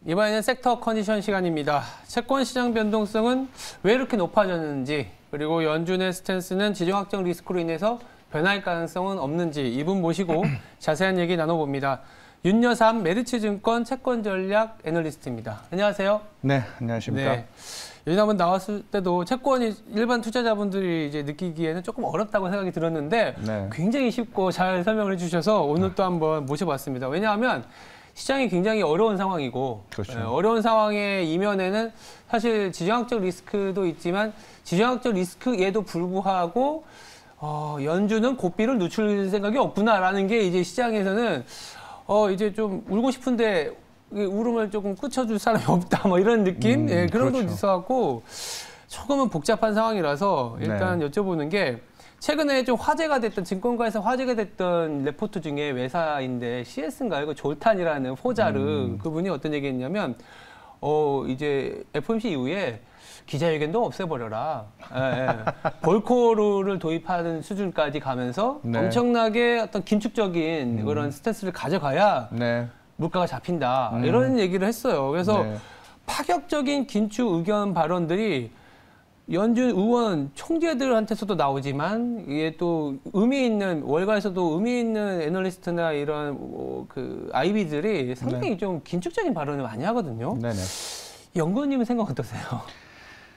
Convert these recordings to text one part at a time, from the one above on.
이번에는 섹터 컨디션 시간입니다. 채권 시장 변동성은 왜 이렇게 높아졌는지, 그리고 연준의 스탠스는 지정학적 리스크로 인해서 변할 가능성은 없는지 이분 모시고 자세한 얘기 나눠봅니다. 윤여삼 메리츠증권 채권 전략 애널리스트입니다. 안녕하세요. 네, 안녕하십니까. 네. 여기 한번 나왔을 때도 채권이 일반 투자자분들이 이제 느끼기에는 조금 어렵다고 생각이 들었는데 네. 굉장히 쉽고 잘 설명을 해주셔서 오늘 또 한번 모셔봤습니다. 왜냐하면 시장이 굉장히 어려운 상황이고, 그렇죠. 어려운 상황의 이면에는 사실 지정학적 리스크도 있지만 지정학적 리스크에도 불구하고 연준은 고삐를 늦출 생각이 없구나라는 게 이제 시장에서는 이제 좀 울고 싶은데 울음을 조금 끊쳐줄 사람이 없다 뭐 이런 느낌 그런 그렇죠. 거 있어갖고 조금은 복잡한 상황이라서 일단 네. 여쭤보는 게 최근에 좀 화제가 됐던 증권가에서 화제가 됐던 레포트 중에 외사인데 CS인가요? 이거 졸탄이라는 포자르 그분이 어떤 얘기했냐면 이제 FOMC 이후에 기자회견도 없애버려라. 볼코르를 도입하는 수준까지 가면서 네. 엄청나게 어떤 긴축적인 그런 스탠스를 가져가야 네. 물가가 잡힌다. 이런 얘기를 했어요. 그래서 네. 파격적인 긴축 의견 발언들이 연준 의원 총재들한테서도 나오지만 이게 또 의미 있는 월가에서도 의미 있는 애널리스트나 이런 그 아이비들이 상당히 네. 좀 긴축적인 발언을 많이 하거든요. 네네. 연구원님은 생각 어떠세요?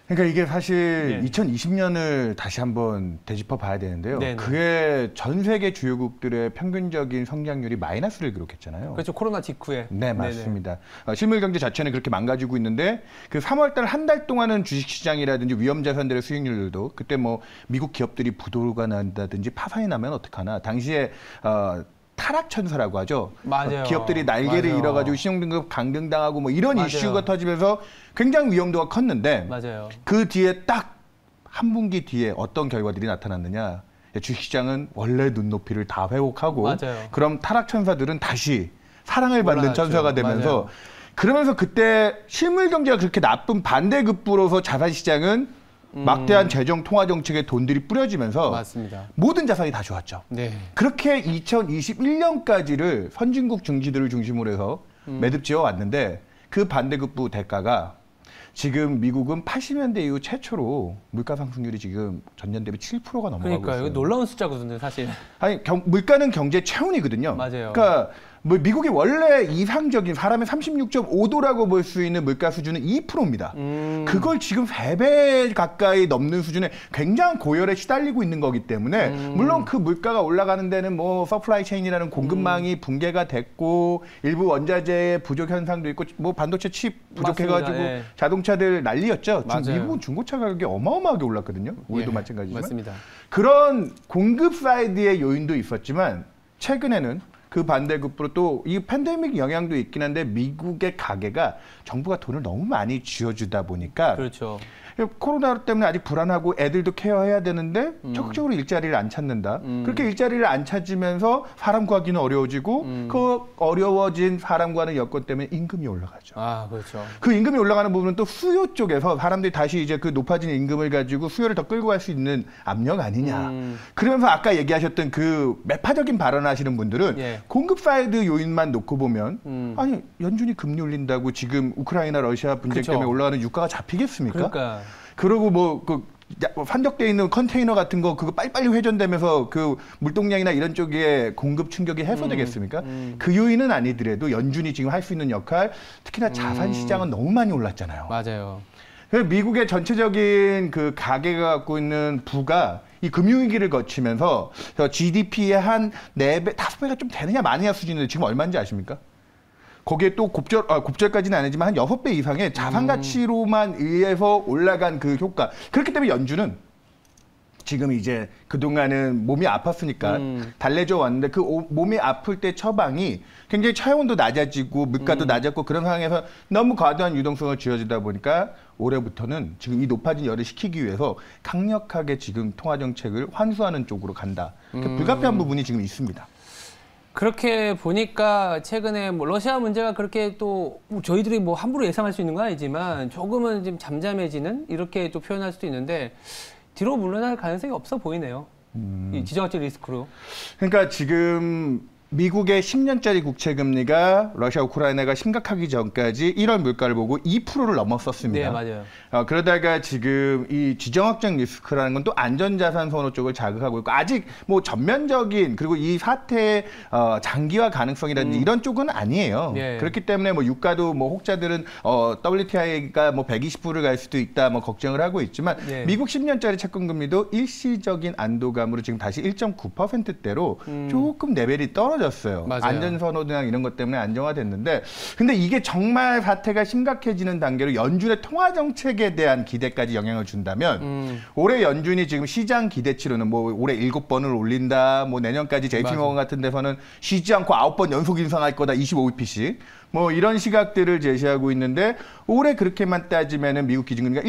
그러니까 이게 사실 네. 2020년을 다시 한번 되짚어 봐야 되는데요. 네네. 그게 전 세계 주요국들의 평균적인 성장률이 마이너스를 기록했잖아요. 그렇죠. 코로나 직후에. 네, 맞습니다. 실물 경제 자체는 그렇게 망가지고 있는데 그 3월 달 한 달 동안은 주식 시장이라든지 위험 자산들의 수익률도 그때 뭐 미국 기업들이 부도가 난다든지 파산이 나면 어떡하나. 당시에 타락천사라고 하죠. 맞아요. 기업들이 날개를 맞아요. 잃어가지고 신용등급 강등당하고 뭐 이런 맞아요. 이슈가 터지면서 굉장히 위험도가 컸는데 맞아요. 그 뒤에 딱 한 분기 뒤에 어떤 결과들이 나타났느냐. 주식시장은 원래 눈높이를 다 회복하고 맞아요. 그럼 타락천사들은 다시 사랑을 받는 올라갔죠. 천사가 되면서 맞아요. 그러면서 그때 실물 경제가 그렇게 나쁜 반대급부로서 자산시장은 막대한 재정 통화 정책에 돈들이 뿌려지면서 맞습니다. 모든 자산이 다 좋았죠. 네. 그렇게 2021년까지를 선진국 증시들을 중심으로 해서 매듭지어 왔는데 그 반대급부 대가가 지금 미국은 80년대 이후 최초로 물가 상승률이 지금 전년 대비 7%가 넘어가고 그러니까요. 있어요. 이거 놀라운 숫자거든요, 사실. 아니 물가는 경제 체온이거든요. 맞아요. 그러니까 뭐 미국이 원래 이상적인 사람의 36.5도라고 볼 수 있는 물가 수준은 2%입니다. 그걸 지금 3배 가까이 넘는 수준에 굉장히 고열에 시달리고 있는 거기 때문에 물론 그 물가가 올라가는 데는 뭐 서플라이 체인이라는 공급망이 붕괴가 됐고 일부 원자재 부족 현상도 있고 뭐 반도체 칩 부족해가지고 맞습니다. 예. 자동차들 난리였죠. 맞아요. 지금 미국은 중고차 가격이 어마어마하게 올랐거든요. 올해도 예, 마찬가지지만. 맞습니다. 그런 공급 사이드의 요인도 있었지만 최근에는 그 반대급부로 또 이 팬데믹 영향도 있긴 한데 미국의 가계가 정부가 돈을 너무 많이 쥐어주다 보니까 그렇죠. 코로나 때문에 아직 불안하고 애들도 케어해야 되는데 적극적으로 일자리를 안 찾는다. 그렇게 일자리를 안 찾으면서 사람 구하기는 어려워지고 그 어려워진 사람 구하는 여건 때문에 임금이 올라가죠. 아, 그렇죠. 그 임금이 올라가는 부분은 또 수요 쪽에서 사람들이 다시 이제 그 높아진 임금을 가지고 수요를 더 끌고 갈 수 있는 압력 아니냐. 그러면서 아까 얘기하셨던 그 매파적인 발언하시는 분들은 예. 공급 사이드 요인만 놓고 보면 아니 연준이 금리 올린다고 지금 우크라이나 러시아 분쟁 그쵸. 때문에 올라가는 유가가 잡히겠습니까? 그러니까. 그리고 뭐 그 산적돼 있는 컨테이너 같은 거 그거 빨리빨리 회전되면서 그 물동량이나 이런 쪽에 공급 충격이 해소되겠습니까? 그 요인은 아니더라도 연준이 지금 할 수 있는 역할, 특히나 자산 시장은 너무 많이 올랐잖아요. 맞아요. 그래서 미국의 전체적인 그 가계가 갖고 있는 부가 이 금융위기를 거치면서 GDP의 한 4배, 5배가 좀 되느냐 마느냐 수준인데 지금 얼마인지 아십니까? 거기에 또 곱절까지는 아니지만 한 6배 이상의 자산 가치로만 의해서 올라간 그 효과. 그렇기 때문에 연준은 지금 이제 그동안은 몸이 아팠으니까 달래져 왔는데 그 몸이 아플 때 처방이 굉장히 체온도 낮아지고 물가도 낮았고 그런 상황에서 너무 과도한 유동성을 쥐어주다 보니까 올해부터는 지금 이 높아진 열을 식히기 위해서 강력하게 지금 통화정책을 환수하는 쪽으로 간다. 불가피한 부분이 지금 있습니다. 그렇게 보니까 최근에 뭐 러시아 문제가 그렇게 또 저희들이 뭐 함부로 예상할 수 있는 건 아니지만 조금은 좀 잠잠해지는 이렇게 또 표현할 수도 있는데 뒤로 물러날 가능성이 없어 보이네요. 이 지정학적 리스크로. 그러니까 지금 미국의 10년짜리 국채 금리가 러시아 우크라이나가 심각하기 전까지 1월 물가를 보고 2%를 넘었었습니다. 네, 맞아요. 그러다가 지금 이 지정학적 리스크라는 건 또 안전자산 선호 쪽을 자극하고 있고 아직 뭐 전면적인 그리고 이 사태의 장기화 가능성이라든지 이런 쪽은 아니에요. 예. 그렇기 때문에 뭐 유가도 뭐 혹자들은 WTI가 뭐 120%를 갈 수도 있다 뭐 걱정을 하고 있지만 예. 미국 10년짜리 채권 금리도 일시적인 안도감으로 지금 다시 1.9%대로 조금 레벨이 떨어졌어요. 맞아요. 안전선호나 이런 것 때문에 안정화됐는데 근데 이게 정말 사태가 심각해지는 단계로 연준의 통화 정책에 대한 기대까지 영향을 준다면 올해 연준이 지금 시장 기대치로는 뭐 올해 7번을 올린다, 뭐 내년까지 JP모건 같은 데서는 쉬지 않고 9번 연속 인상할 거다, 25bp씩. 뭐 이런 시각들을 제시하고 있는데 올해 그렇게만 따지면은 미국 기준금리가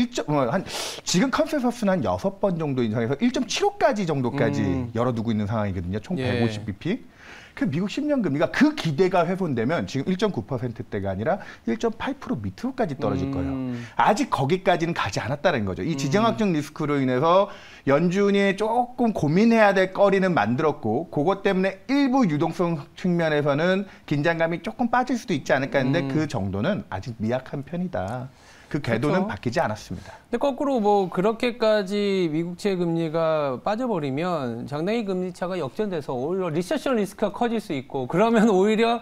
지금 컨센서스는 한 6번 정도 인상해서 1.75까지 정도까지 열어두고 있는 상황이거든요. 총 예. 150bp. 그 미국 10년 금리가 그 기대가 훼손되면 지금 1.9%대가 아니라 1.8% 밑으로까지 떨어질 거예요. 아직 거기까지는 가지 않았다는 거죠. 이 지정학적 리스크로 인해서 연준이 조금 고민해야 될 거리는 만들었고 그것 때문에 일부 유동성 측면에서는 긴장감이 조금 빠질 수도 있지 않을까 했는데 그 정도는 아직 미약한 편이다. 그 궤도는 그렇죠. 바뀌지 않았습니다. 근데 거꾸로 뭐 그렇게까지 미국채 금리가 빠져버리면 장단기 금리 차가 역전돼서 오히려 리세션 리스크가 커질 수 있고 그러면 오히려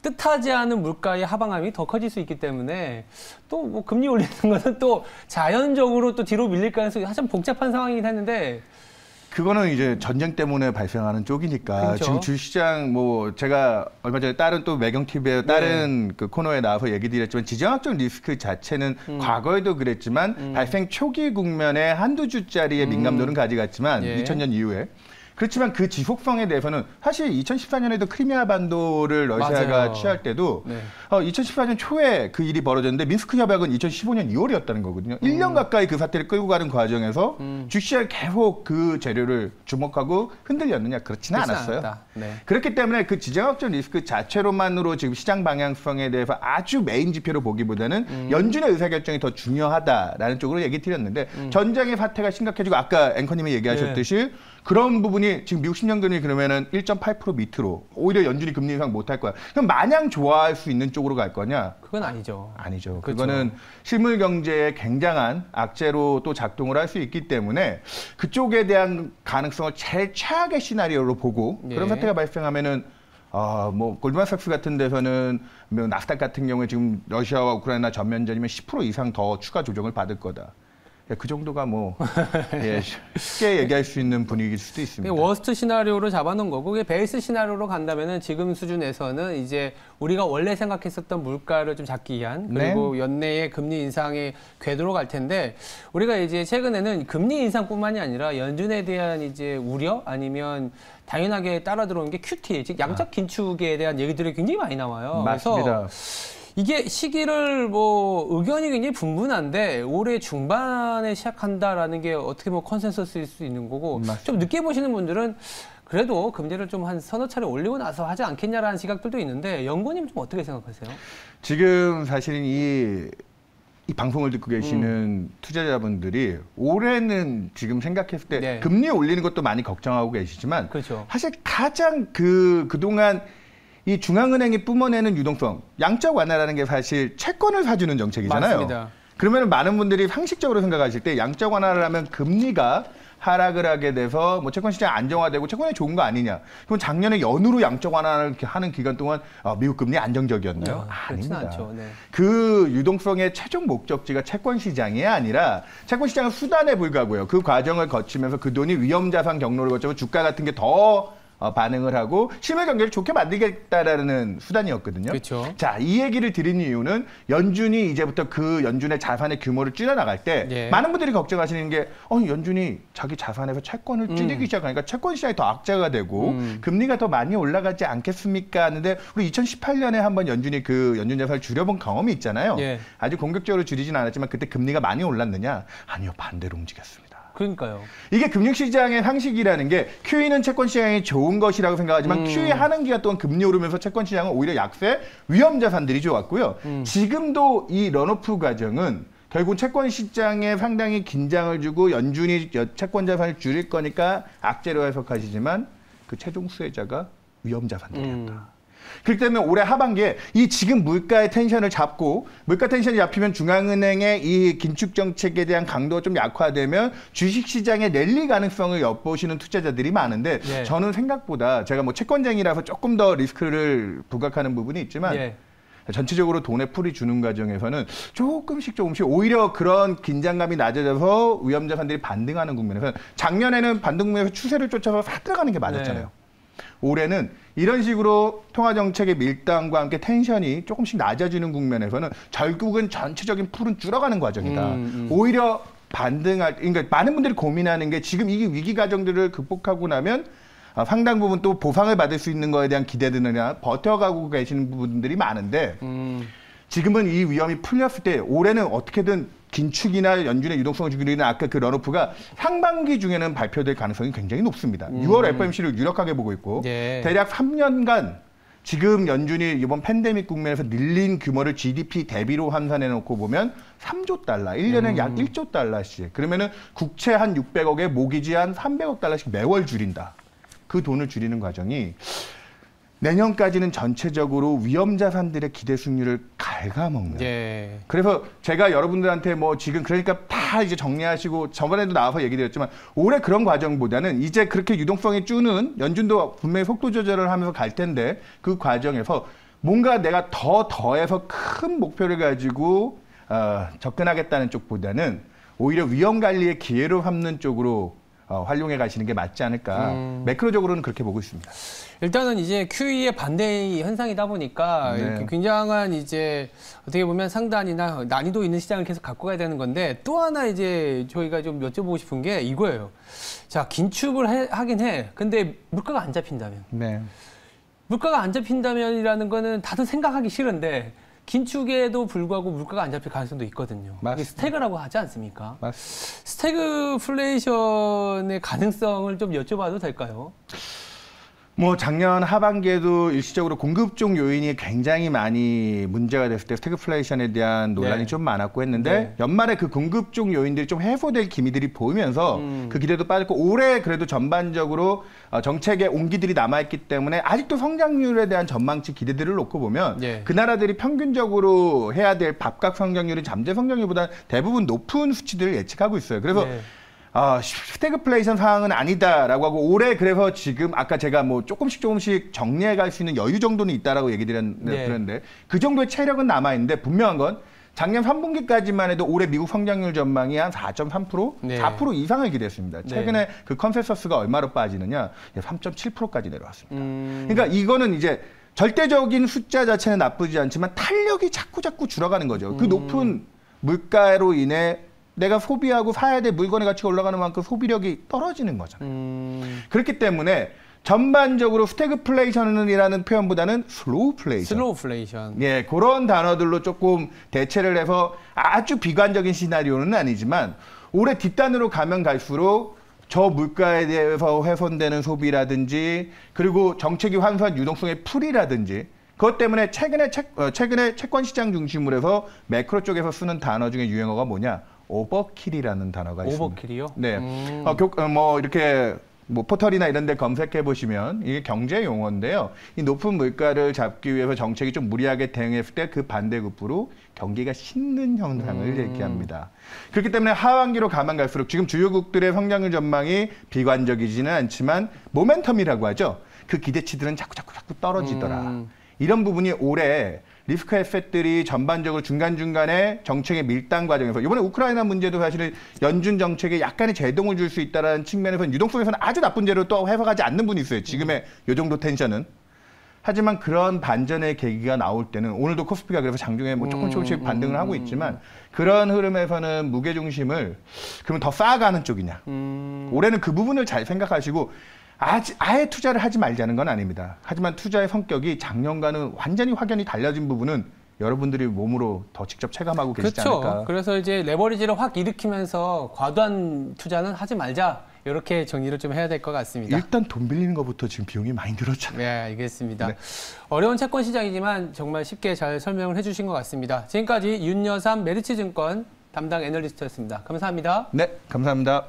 뜻하지 않은 물가의 하방함이 더 커질 수 있기 때문에 또 뭐 금리 올리는 것은 또 자연적으로 또 뒤로 밀릴 가능성이 한참 복잡한 상황이긴 했는데 그거는 이제 전쟁 때문에 발생하는 쪽이니까 그렇죠. 지금 주시장 뭐 제가 얼마 전에 다른 또 매경 TV에 다른 그 코너에 나와서 얘기 드렸지만 지정학적 리스크 자체는 과거에도 그랬지만 발생 초기 국면에 한두 주짜리의 민감도는 가져갔지만 예. 2000년 이후에 그렇지만 그 지속성에 대해서는 사실 2014년에도 크리미아 반도를 러시아가 맞아요. 취할 때도 네. 2014년 초에 그 일이 벌어졌는데 미스크 협약은 2015년 2월이었다는 거거든요. 1년 가까이 그 사태를 끌고 가는 과정에서 주시장이 계속 그 재료를 주목하고 흔들렸느냐 그렇지는 않았어요. 네. 그렇기 때문에 그 지정학적 리스크 자체로만으로 지금 시장 방향성에 대해서 아주 메인 지표로 보기보다는 연준의 의사결정이 더 중요하다라는 쪽으로 얘기 드렸는데 전쟁의 사태가 심각해지고 아까 앵커님이 얘기하셨듯이 그런 부분이 지금 미국 10년 금리 그러면은 1.8% 밑으로 오히려 연준이 금리 인상 못할 거야. 그럼 마냥 좋아할 수 있는 쪽으로 갈 거냐? 그건 아니죠. 아니죠. 그렇죠. 그거는 실물 경제에 굉장한 악재로 또 작동을 할 수 있기 때문에 그쪽에 대한 가능성을 제일 최악의 시나리오로 보고 그런 예. 사태가 발생하면은 뭐 골드만삭스 같은 데서는 뭐 나스닥 같은 경우에 지금 러시아와 우크라이나 전면전이면 10% 이상 더 추가 조정을 받을 거다. 그 정도가 뭐 쉽게 얘기할 수 있는 분위기일 수도 있습니다. 워스트 시나리오로 잡아놓은 거고 그게 베이스 시나리오로 간다면은 지금 수준에서는 이제 우리가 원래 생각했었던 물가를 좀 잡기 위한 그리고 연내의 금리 인상의 궤도로 갈 텐데 우리가 이제 최근에는 금리 인상뿐만이 아니라 연준에 대한 이제 우려 아니면 당연하게 따라 들어오는 게 QT 즉 양적 긴축에 대한 얘기들이 굉장히 많이 나와요. 맞습니다. 그래서 이게 시기를 뭐 의견이 굉장히 분분한데 올해 중반에 시작한다라는 게 어떻게 뭐 컨센서스일 수 있는 거고 맞습니다. 좀 늦게 보시는 분들은 그래도 금리를 좀 한 서너 차례 올리고 나서 하지 않겠냐라는 시각들도 있는데 연구님 좀 어떻게 생각하세요? 지금 사실은 이 방송을 듣고 계시는 투자자분들이 올해는 지금 생각했을 때 네. 금리 올리는 것도 많이 걱정하고 계시지만 그렇죠. 사실 가장 그동안 이 중앙은행이 뿜어내는 유동성, 양적 완화라는 게 사실 채권을 사주는 정책이잖아요. 맞습니다. 그러면 많은 분들이 상식적으로 생각하실 때 양적 완화를 하면 금리가 하락을 하게 돼서 뭐 채권 시장이 안정화되고 채권이 좋은 거 아니냐. 그럼 작년에 연으로 양적 완화를 하는 기간 동안 미국 금리 안정적이었나요? 그렇진 아닙니다. 않죠. 네. 그 유동성의 최종 목적지가 채권 시장이 아니라 채권 시장은 수단에 불과하고요. 그 과정을 거치면서 그 돈이 위험자산 경로를 거쳐서 주가 같은 게 더 반응을 하고 실물 경제를 좋게 만들겠다라는 수단이었거든요. 그렇죠. 자, 이 얘기를 드린 이유는 연준이 이제부터 그 연준의 자산의 규모를 줄여나갈 때 예. 많은 분들이 걱정하시는 게 연준이 자기 자산에서 채권을 줄이기 시작하니까 채권 시장이 더 악재가 되고 금리가 더 많이 올라가지 않겠습니까? 하는데 우리 2018년에 한번 연준이 그 연준 자산을 줄여본 경험이 있잖아요. 예. 아주 공격적으로 줄이진 않았지만 그때 금리가 많이 올랐느냐? 아니요, 반대로 움직였습니다. 그러니까요. 이게 금융시장의 상식이라는 게 QE는 채권시장이 좋은 것이라고 생각하지만 QE 하는 기간 동안 금리 오르면서 채권시장은 오히려 약세, 위험자산들이 좋았고요. 지금도 이 런오프 과정은 결국 채권시장에 상당히 긴장을 주고 연준이 채권자산을 줄일 거니까 악재로 해석하시지만 그 최종 수혜자가 위험 자산들이었다. 그렇기 때문에 올해 하반기에 이 지금 물가의 텐션을 잡고 물가 텐션이 잡히면 중앙은행의 이 긴축 정책에 대한 강도가 좀 약화되면 주식시장의 랠리 가능성을 엿보시는 투자자들이 많은데 네. 저는 생각보다 제가 뭐 채권쟁이라서 조금 더 리스크를 부각하는 부분이 있지만 예. 전체적으로 돈의 풀이 주는 과정에서는 조금씩 오히려 그런 긴장감이 낮아져서 위험 자산들이 반등하는 국면에서 작년에는 반등 국면에서 추세를 쫓아서 사들어가는 게 맞았잖아요. 네. 올해는 이런 식으로 통화정책의 밀당과 함께 텐션이 조금씩 낮아지는 국면에서는 결국은 전체적인 풀은 줄어가는 과정이다. 오히려 그러니까 많은 분들이 고민하는 게 지금 이 위기 과정들을 극복하고 나면 상당 부분 또 보상을 받을 수 있는 거에 대한 기대들이나 버텨가고 계시는 부분들이 많은데 지금은 이 위험이 풀렸을 때 올해는 어떻게든 긴축이나 연준의 유동성을 줄이는 아까 그 런오프가 상반기 중에는 발표될 가능성이 굉장히 높습니다. 6월 FOMC를 유력하게 보고 있고 예. 대략 3년간 지금 연준이 이번 팬데믹 국면에서 늘린 규모를 GDP 대비로 환산해 놓고 보면 3조 달러, 1년에 약 1조 달러씩. 그러면은 국채 한 600억에 모기지 한 300억 달러씩 매월 줄인다. 그 돈을 줄이는 과정이 내년까지는 전체적으로 위험 자산들의 기대 수익률을 갉아먹는. 예. 그래서 제가 여러분들한테 뭐 지금 그러니까 다 이제 정리하시고 저번에도 나와서 얘기 드렸지만 올해 그런 과정보다는 이제 그렇게 유동성이 주는 연준도 분명히 속도 조절을 하면서 갈 텐데 그 과정에서 뭔가 내가 더해서 큰 목표를 가지고 접근하겠다는 쪽보다는 오히려 위험 관리의 기회로 삼는 쪽으로 활용해 가시는 게 맞지 않을까. 매크로적으로는 그렇게 보고 있습니다. 일단은 이제 QE의 반대 현상이다 보니까 네. 이렇게 굉장한 이제 어떻게 보면 상단이나 난이도 있는 시장을 계속 갖고 가야 되는 건데 또 하나 이제 저희가 좀 여쭤보고 싶은 게 이거예요. 자, 긴축을 하긴 해. 근데 물가가 안 잡힌다면. 네. 물가가 안 잡힌다면이라는 거는 다들 생각하기 싫은데 긴축에도 불구하고 물가가 안 잡힐 가능성도 있거든요. 이게 스태그라고 하지 않습니까? 맞습니다. 스태그플레이션의 가능성을 좀 여쭤봐도 될까요? 뭐 작년 하반기에도 일시적으로 공급 쪽 요인이 굉장히 많이 문제가 됐을 때 스태그플레이션에 대한 논란이 네. 좀 많았고 했는데 네. 연말에 그 공급 쪽 요인들이 좀 해소될 기미들이 보이면서 그 기대도 빠졌고 올해 그래도 전반적으로 정책의 온기들이 남아있기 때문에 아직도 성장률에 대한 전망치 기대들을 놓고 보면 네. 그 나라들이 평균적으로 해야 될 밥값 성장률이 잠재 성장률보다 대부분 높은 수치들을 예측하고 있어요. 그래서 네. 스태그플레이션 상황은 아니다라고 하고 올해 그래서 지금 아까 제가 뭐 조금씩 정리해 갈 수 있는 여유 정도는 있다라고 얘기 드렸는데 그 정도의 체력은 남아 있는데 분명한 건 작년 3분기까지만 해도 올해 미국 성장률 전망이 한 4.3%, 네. 4% 이상을 기대했습니다. 최근에 그 컨센서스가 얼마로 빠지느냐? 3.7%까지 내려왔습니다. 그러니까 이거는 이제 절대적인 숫자 자체는 나쁘지 않지만 탄력이 자꾸 줄어가는 거죠. 그 높은 물가로 인해 내가 소비하고 사야 될 물건의 가치가 올라가는 만큼 소비력이 떨어지는 거잖아요. 그렇기 때문에 전반적으로 스태그플레이션이라는 표현보다는 슬로우플레이션. 슬로우플레이션. 예, 그런 단어들로 조금 대체를 해서 아주 비관적인 시나리오는 아니지만 올해 뒷단으로 가면 갈수록 저 물가에 대해서 훼손되는 소비라든지 그리고 정책이 환수한 유동성의 풀이라든지 그것 때문에 최근에 채권 시장 중심으로 해서 매크로 쪽에서 쓰는 단어 중에 유행어가 뭐냐? 오버킬이라는 단어가 있습니다. 오버킬이요? 네. 뭐 이렇게 뭐 포털이나 이런 데 검색해 보시면 이게 경제 용어인데요. 이 높은 물가를 잡기 위해서 정책이 좀 무리하게 대응했을 때 그 반대급부로 경기가 식는 현상을 얘기합니다. 그렇기 때문에 하반기로 가면 갈수록 지금 주요국들의 성장률 전망이 비관적이지는 않지만 모멘텀이라고 하죠. 그 기대치들은 자꾸 떨어지더라. 이런 부분이 올해 리스크 에셋들이 전반적으로 중간중간에 정책의 밀당 과정에서 이번에 우크라이나 문제도 사실은 연준 정책에 약간의 제동을 줄 수 있다는 측면에서는 유동성에서는 아주 나쁜 죄로 또 해석하지 않는 분이 있어요. 지금의 요 정도 텐션은. 하지만 그런 반전의 계기가 나올 때는 오늘도 코스피가 그래서 장중에 뭐 조금씩 반등을 하고 있지만 그런 흐름에서는 무게중심을 그러면 더 쌓아가는 쪽이냐. 올해는 그 부분을 잘 생각하시고 아예 투자를 하지 말자는 건 아닙니다. 하지만 투자의 성격이 작년과는 완전히 확연히 달라진 부분은 여러분들이 몸으로 더 직접 체감하고 계시지 그렇죠. 않을까. 그래서 이제 레버리지를 확 일으키면서 과도한 투자는 하지 말자. 이렇게 정리를 좀 해야 될 것 같습니다. 일단 돈 빌리는 것부터 지금 비용이 많이 들었잖아요. 네, 알겠습니다. 네. 어려운 채권 시장이지만 정말 쉽게 잘 설명을 해주신 것 같습니다. 지금까지 윤여삼 메리츠증권 담당 애널리스트였습니다. 감사합니다. 네, 감사합니다.